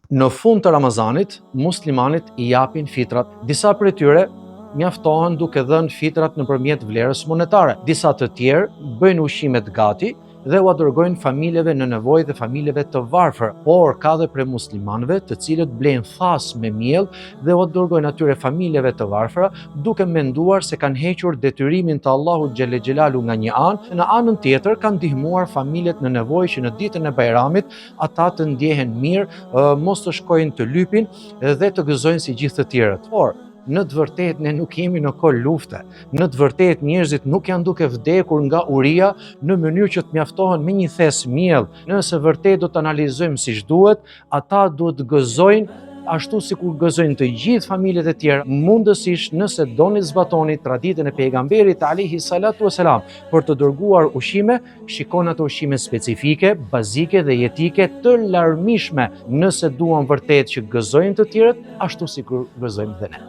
Në fund të Ramazanit, muslimanit i japin fitrat. Disa prej tyre mjaftohen duke dhënë fitrat nëpërmjet vlerës monetare. Disa të tjerë bëjnë ushqimet gati dhe ua dërgojnë familjeve në nevojë dhe familjeve të varfër. Por ka dhe prej muslimanëve të cilët blejnë thas me miell dhe ua dërgojnë atyre familjeve të varfëra duke menduar se kanë hequr detyrimin të Allahut xhelle xhelalu nga një anë, në anën tjetër kanë ndihmuar familjet në nevojë që në ditën e Bajramit ata të ndjehen mirë, mos të shkojnë të lypin dhe të gëzojnë si gjithë të tjerët. Por në të vërtetë ne nuk jemi në kohë lufte. Në të vërtetë njerëzit nuk janë duke vdekur nga uria në mënyrë që të mjaftohen me një thes miell. Nëse vërtet do të analizojmë siç duhet, ata duhet të gëzojnë ashtu si kur gëzojnë të gjithë familjet e tjera. Mundësisht nëse doni zbatoni traditën e pejgamberit alayhi salatu wasalam për të dërguar ushqime, shikoni ato ushqime specifike, bazike dhe jetike të larmishme nëse duan vërtet që gëzojnë të tjerët ashtu si kur gëzojmë dhe ne.